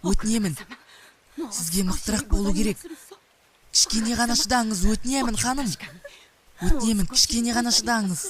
Өтінемін. Сізге мықтырақ болу керек. Кішкене ғана шыдаңыз, өтінемін, ханым. Өтінемін, кішкене ғана шыдаңыз.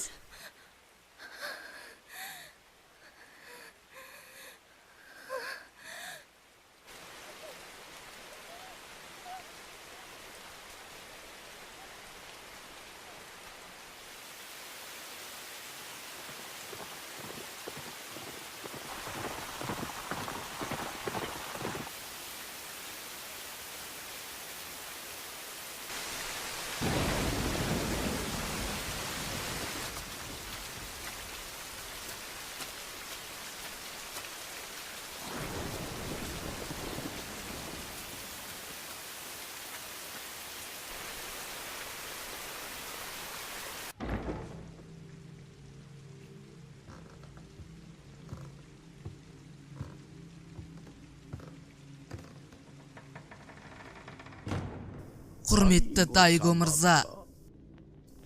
Құрметті Дайго мырза,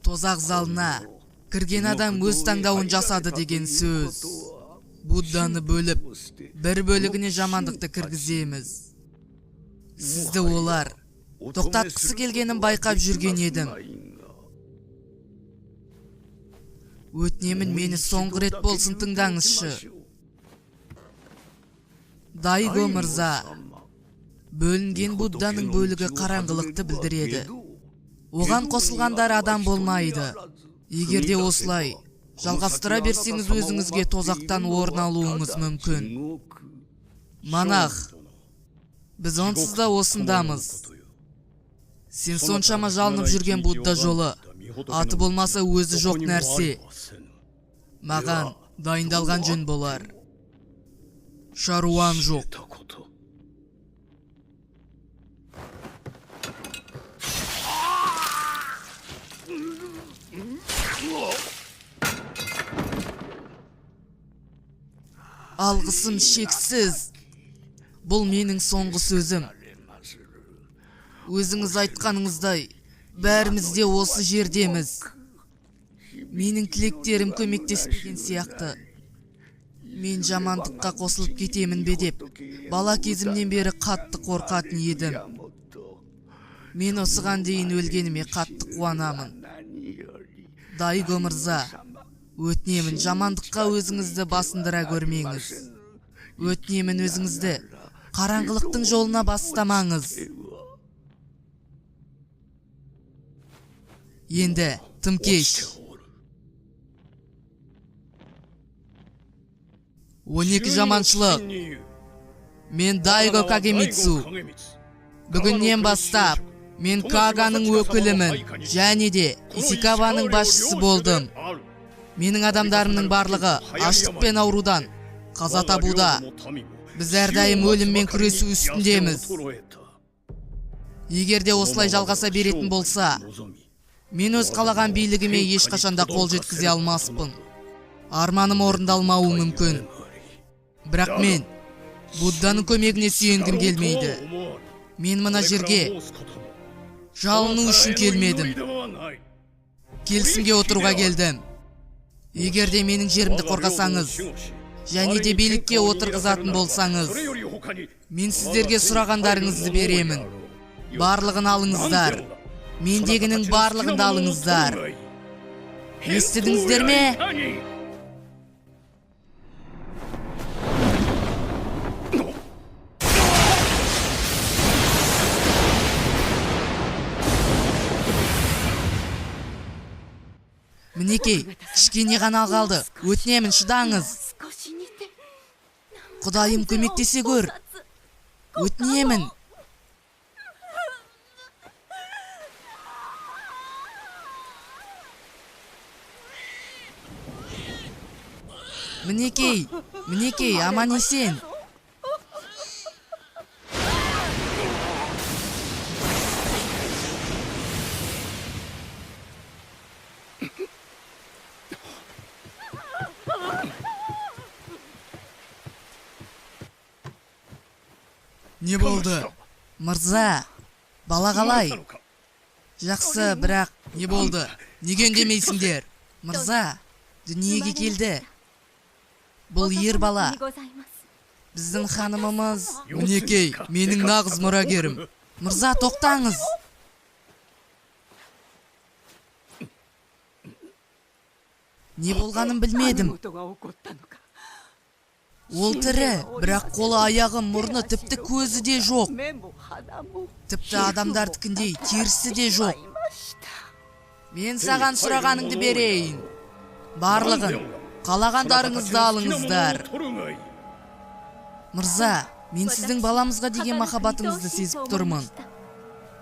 тозақ залына кірген адам өз таңдауын жасады деген сөз. Будданы бөліп, бір бөлігіне жамандықты кіргіземіз. Сізді олар тоқтатқысы келгенін байқап жүрген едім. Өтінемін, мені соңғы рет болсын тыңдаңызшы. Дайго мырза, бөлінген Будданың бөлігі қараңғылықты білдіреді. Оған қосылғандар адам болмайды. Егерде осылай жалғастыра берсеңіз, өзіңізге тозақтан орын алуыңыз мүмкін. Монах, біз онсыз да осындамыз. Сен соншама жалынып жүрген Будда жолы, аты болмаса өзі жоқ нәрсе. Маған дайындалған жөн болар. Шаруам жоқ. Алғысым шексіз. Бұл менің соңғы сөзім. Өзіңіз айтқаныңыздай, бәрімізде осы жердеміз. Менің тілектерім көмектеспеген сияқты. Мен жамандыққа қосылып кетемін бе деп, бала кезімнен бері қатты қорқатын едім. Мен осыған дейін өлгеніме қатты қуанамын. Дайго мырза, өтінемін, жамандыққа өзіңізді басындыра көрмеңіз. Өтінемін, өзіңізді қараңғылықтың жолына бастамаңыз. Енді тым кеш. 12 жаманшылық. Мен Дайго Кагемитсу. Бүгіннен бастап мен Каганың өкілімін, және де Исикаваның басшысы болдым. Менің адамдарымның барлығы аштық пен аурудан қаза табуда. Біз әрдайым өліммен күресу үстіндеміз. Егерде осылай жалғаса беретін болса, мен өз қалаған билігіме ешқашанда қол жеткізе алмаспын. Арманым орындалмауы мүмкін. Бірақ мен Будданың көмегіне сүйенгім келмейді. Мен мына жерге жалыну үшін келмедім. Келісімге отыруға келдім. Егерде менің жерімді қорғасаңыз, және де билікке отырғызатын болсаңыз, мен сіздерге сұрағандарыңызды беремін. Барлығын алыңыздар. Мендегінің барлығын алыңыздар. Естідіңіздер ме? Мінекей, кішкене ғана қалды. Өтінемін, шыдаңыз. Құдайым, көмектесе көр. Өтінемін. Мінекей, аман есен. Не болды? Мырза, бала қалай? Жақсы, бірақ не болды? Неге үндемейсіңдер? Мырза, дүниеге келді. Бұл ер бала. Біздің ханымымыз... Мінекей, менің нағыз мұрагерім. Мырза, тоқтаңыз. Не болғанын білмедім. Ол тірі, бірақ қолы, аяғы, мұрны, тіпті көзі де жоқ. Тіпті адамдардікіндей терісі де жоқ. Мен саған сұрағаныңды берейін. Барлығын, қалағандарыңызды алыңыздар. Мырза, мен сіздің баламызға деген махаббатыңызды сезіп тұрмын.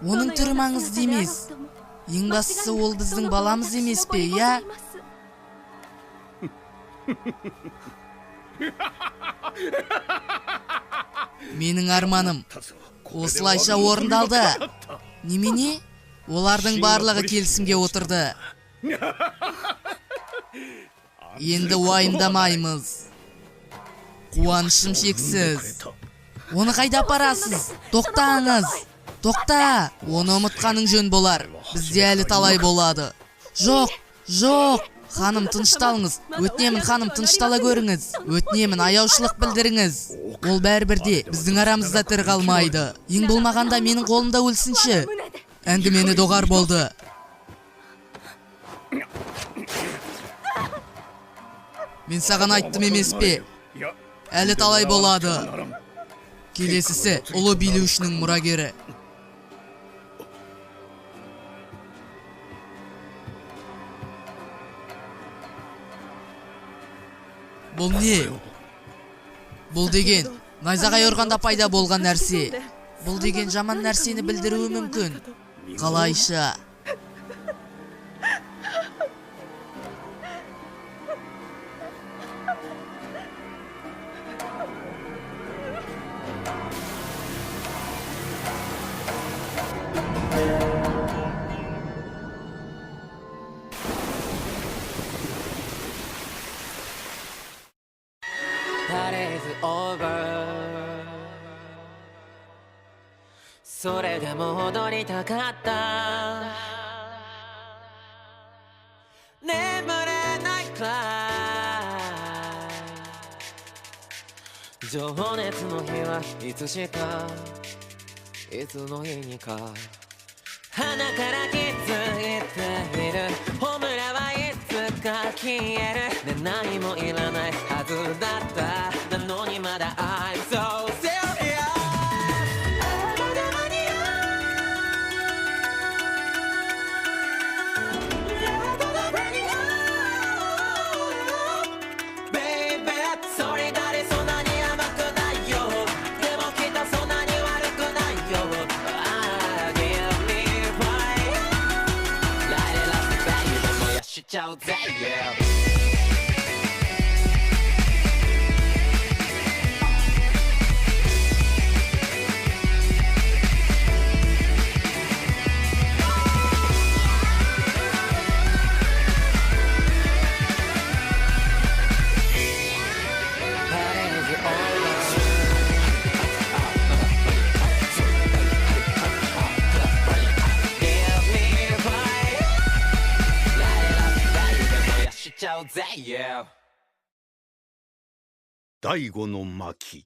Оның түрі маңызды емес. Ең бастысы ол біздің баламыз емес пе, я? Менің арманым осылайша орындалды. Немене? Олардың барлығы келісімге отырды. Енді уайымдамаймыз. Қуанышым шексіз. Оны қайда апарасыз? Тоқтаңыз. Тоқта. Оны ұмытқаның жөн болар. Бізде әлі талай болады. Жоқ, жоқ. Ханым, тынышталыңыз. Өтінемін, ханым, тыныштала көріңіз. Өтінемін, аяушылық білдіріңіз. Ол бәрібірде біздің арамызда тірі қалмайды. Ең болмағанда менің қолымда өлсінші. Әңгімені доғар болды. Мен саған айттым емес пе? Әлі талай болады. Келесісі ұлы билеушінің мұрагері. Бұл не? Бұл деген найзағай ұрғанда пайда болған нәрсе. Бұл деген жаман нәрсені білдіруі мүмкін. Қалайша? Over それでも踊りたかった眠れないくらい情熱の日はいつしかいつの日にか鼻から気づいているホムラはいつか消える、ね、何もいらないはずだったなのにまだ I'm so serious まだ間に合う Baby それがりそんなに甘くないよでもきっとそんなに悪くないよ Give me fire Light it up baby 燃やしちゃうぜ yeah第五の巻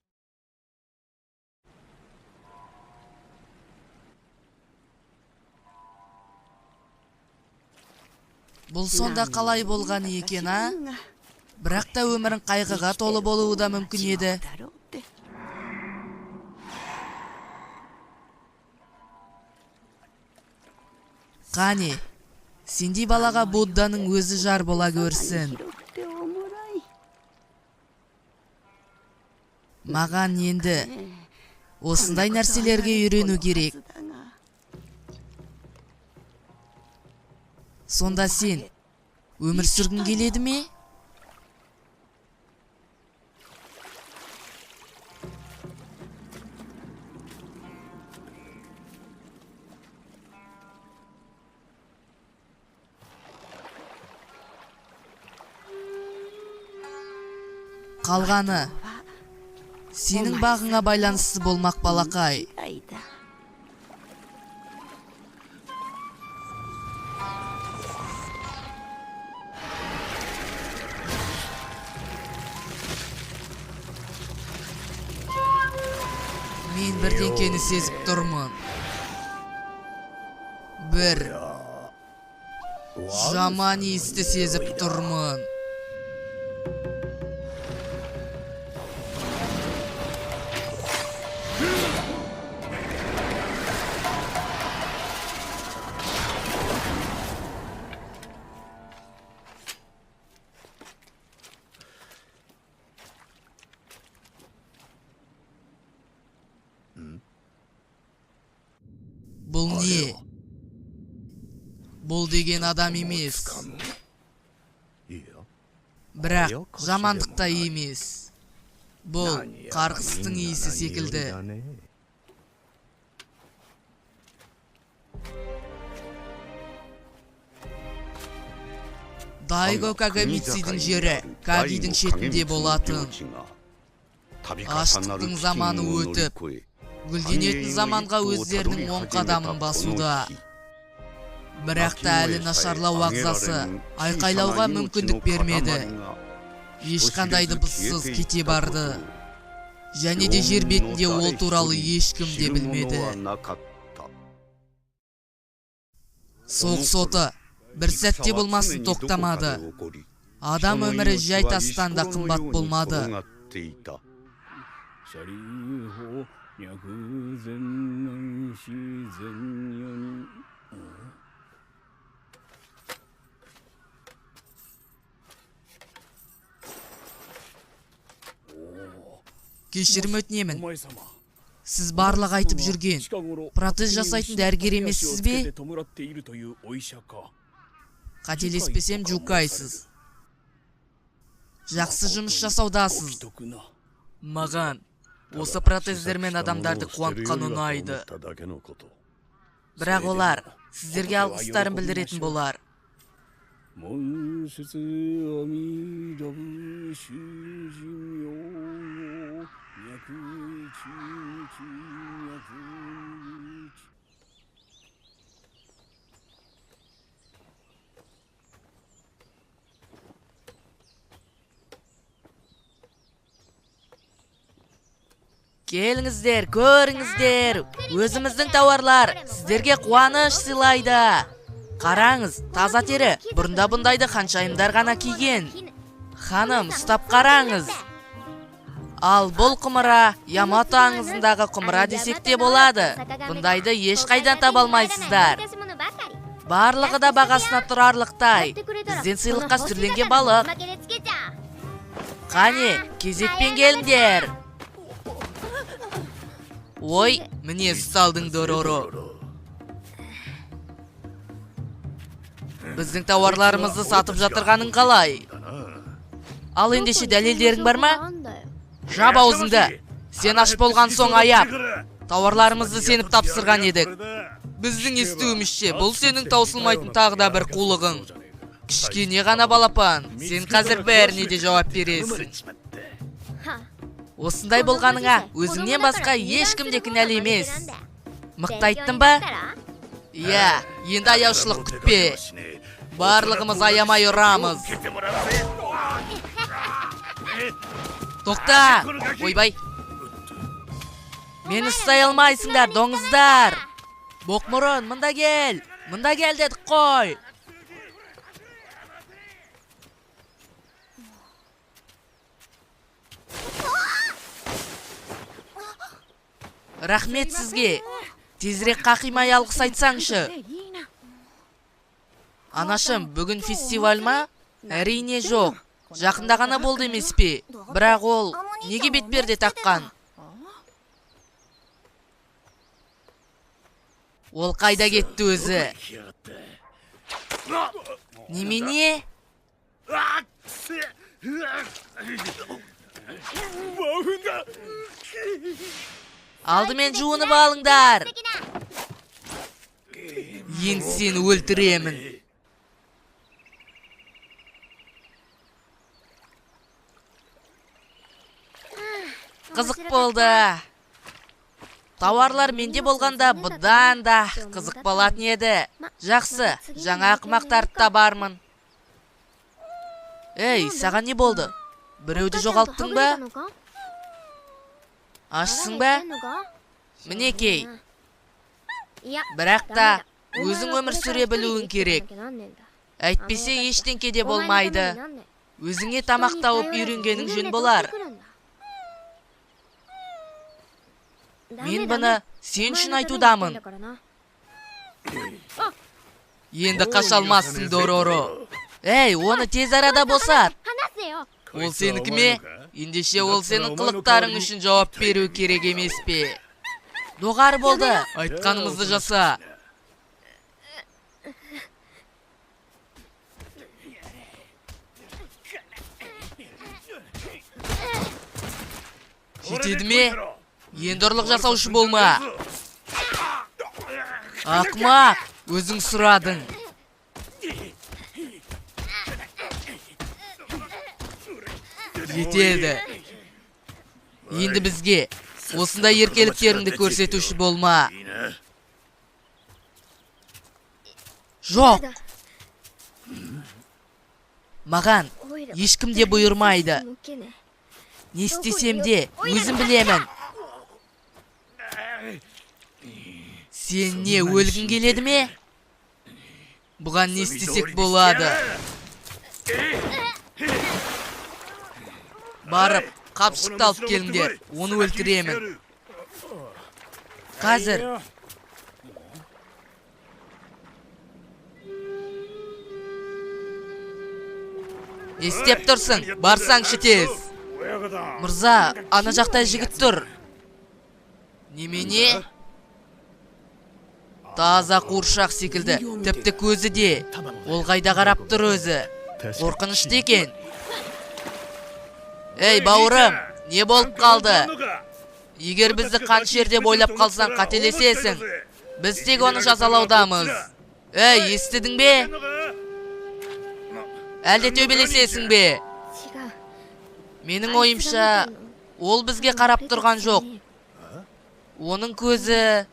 Бұл сонда қалай болғаны екен, а? Бірақ та өмірің қайғыға толы болуы да мүмкін еді. Қане, сендей балаға Будданың өзі жар бола көрсін. Маған енді осындай нәрселерге үйрену керек. Сонда сен өмір сүргің келеді ме? Қалғаны сенің бағыңа байланысты болмақ балақай. Мен бірдеңкені сезіп тұрмын. Бір жаман иісті сезіп тұрмын. Бұл не? Бұл деген адам емес. Бірақ жамандық та емес. Бұл қарғыстың иісі секілді. Дайго Кагамицидың жері Кагидің шетінде болатын. Аштықтың заманы өтіп, гүлденетін заманға өздерінің 10 қадамын басуда. Бірақ та әлі нашарлау ағзасы айқайлауға мүмкіндік бермеді. Ешқандай дыбыссыз кете барды. Және де жер бетінде ол туралы ешкім де білмеді. Соғыс оты бір сәтте болмасын тоқтамады. Адам өмірі жай тастан да қымбат болмады. Кешірім өтінемін. Сіз барлық айтып жүрген протез жасайтын дәрігер емессіз бе? Қателеспесем Джукайсыз. Жақсы жұмыс жасаудасыз. Маған осы протездермен адамдарды қуантқан ұнайды. Бірақ олар сіздерге алғыстарын білдіретін болар. Келіңіздер, көріңіздер, өзіміздің тауарлар сіздерге қуаныш сыйлайды. Қараңыз, таза тері, бұрында бұндайды ханшайымдар ғана киген. Ханым, ұстап қараңыз. Ал бұл құмыра Ямато аңызындағы құмыра десек те болады. Бұндайды ешқайдан таба алмайсыздар. Барлығы да бағасына тұрарлықтай. Бізден сыйлыққа сүрленген балық. Қане, кезекпен келіңдер. Ой, міне ұсталдың Дороро. Біздің тауарларымызды сатып жатырғаның қалай? Ал ендеше дәлелдерің бар ма? Жап аузыңды. Сен аш болған соң аяп. Тауарларымызды сеніп тапсырған едік. Біздің естуімізше, бұл сенің таусылмайтын тағы да бір қулығың. Кішкене ғана балапан, сен қазір бәріне де жауап бересің. Осындай болғаныңа өзіңнен басқа ешкім де кінәлі емес. Мықты айттың ба? Иә, енді аяушылық күтпе. Барлығымыз аямай ұрамыз. Тоқта! Ойбай! Мені ұстай алмайсыңдар, доңыздар! Боқмұрын, мұнда кел! Мұнда кел дедік қой! Рахмет сізге. Тезірек қақимай алғыс айтсаңшы. Анашым, бүгін фестиваль ма? Әрине жоқ. Жақында ғана болды емес пе? Бірақ ол неге бетперде таққан? Ол қайда кетті өзі? Немене? Алдымен жуынып алыңдар. Ең сені өлтіремін. Қызық болды. Тауарлар менде болғанда бұдан да қызық болатын еді. Жақсы, жаңа ақымақтарды табармын. Ей, саған не болды? Біреуді жоғалттың ба? Ашсың ба? Мінекей. Бірақ та өзің өмір сүре білуің керек. Әйтпесе ештеңке де болмайды. Өзіңе тамақ тауып үйренгенің жөн болар. Мен бұны сен үшін айтудамын. Енді қаша алмассың, Дороро. Ей, оны тез арада босат. Ол сенікі ме? Ендеше ол сенің қылықтарың үшін жауап беру керек емес пе? Доғар болды, айтқанымызды жаса. Жетеді ме? Енді ұрлық жасаушы болма. Ақмақ, өзің сұрадың. Жетеді. Енді бізге осындай еркеліктеріңді көрсетуші болма. Жоқ. Маған ешкім де бұйырмайды. Не істесем де өзім білемін. Сен не, өлгің келеді ме? Бұған не істесек болады? Барып, қапшықты алып келіңдер, оны өлтіремін. Қазір. Не істеп тұрсың? Барсаңшы тез. Мырза, ана жақта жігіт тұр. Немене? Таза қуыршақ секілді, тіпті көзі де. Ол қайда қарап тұр өзі. Қорқынышты екен. Ей, бауырым, не болып қалды? Егер бізді қанша жерде бойлап қалсаң қателесесің. Біз тек оны жазалаудамыз. Ей, естідің бе? Әлде төбелесесің бе? Менің ойымша, ол бізге қарап тұрған жоқ. Оның көзі...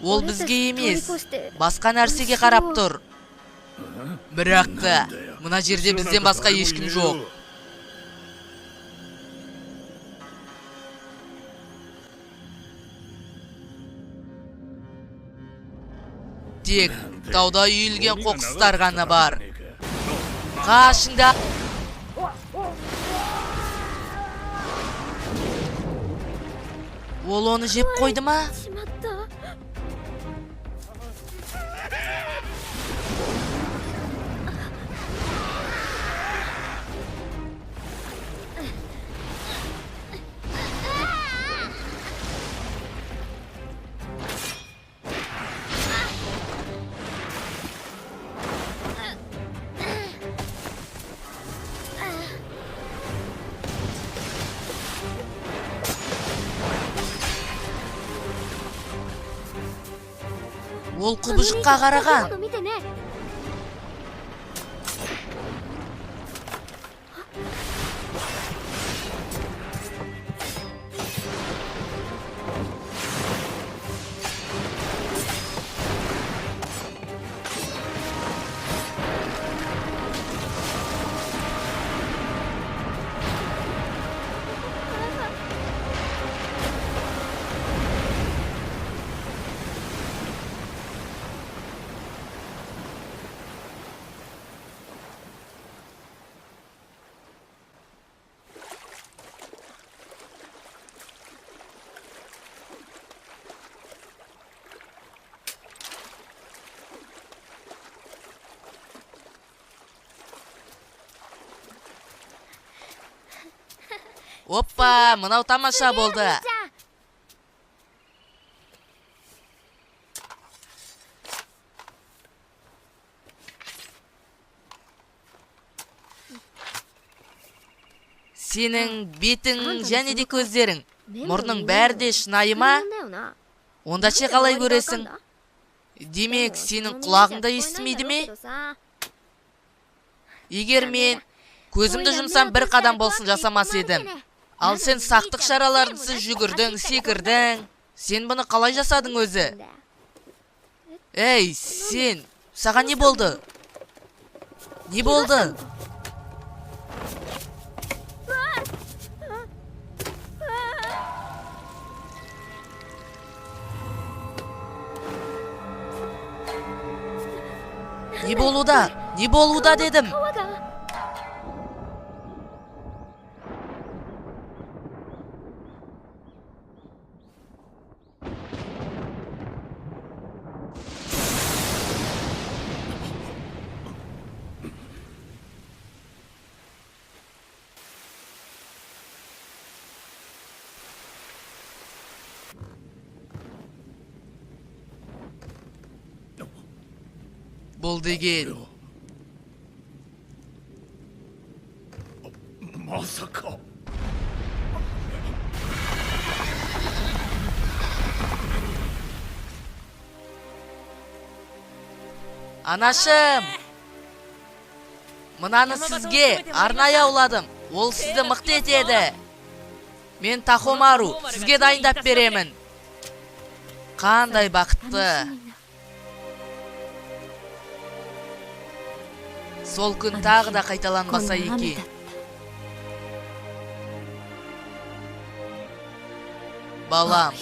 Ол бізге емес, басқа нәрсеге қарап тұр. Бірақ та, мына жерде бізден басқа ешкім жоқ. Тек тауда үйілген қоқыстар ғана бар. Қашында. Ол оны жеп қойды ма? Ол құбыжыққа қараған. Оппа, мынау тамаша болды. Сенің бетің және де көздерің, мұрның бәрі де шынайы ма? Онда ше қалай көресің? Демек, сенің құлағыңда естімейді ме? Егер мен көзімді жұмсам бір қадам болсын жасамас едім. Ал сен сақтық шараларынсыз жүгірдің, секірдің. Сен бұны қалай жасадың өзі? Ей, сен, саған не болды? Не болды? Ne boluda? Ne boluda dedim. Boldu gel. まさか Anашым. Mınаны sizge arnaya uladım. Ол sizді мықты етеді. Мен Тахомару, sizге дайындап беремін. Қандай бақытты. Сол күн тағы да қайталанбаса екен. Балам.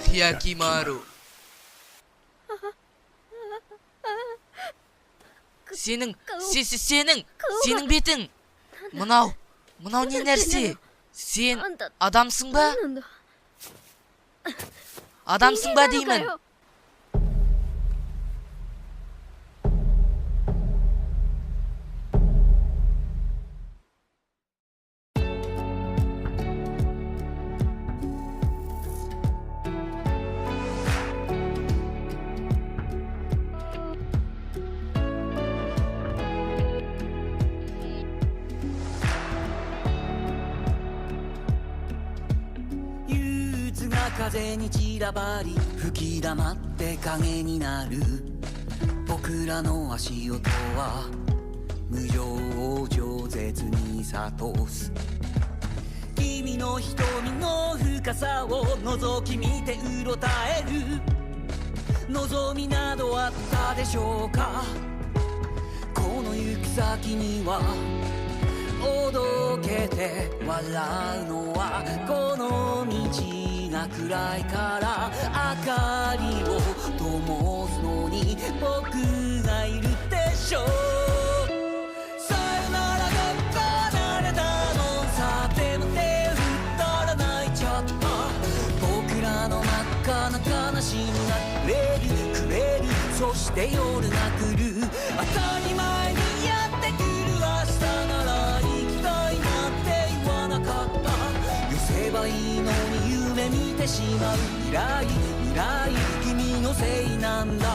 Хиякимару. Сенің бетің. Мынау не нәрсе? Сен адамсың ба? Адамсың ба деймін.憂鬱が風に散らばり吹き溜まって影になる僕らの足音は無情を饒舌に諭す君の瞳の深さを覗き見てうろたえる望みなどあったでしょうかこの行く先にはおどけて笑うのはこの道が暗いから明かりを灯すのに僕がいるでしょうさよならが離れたのさでも手を振ったら泣いちゃった僕らの真っ赤な悲しみがくれるそして夜が来る当たり前にやってくる明日なら行きたいなんて言わなかった寄せばいいのに夢見てしまう未来君のせいなんだ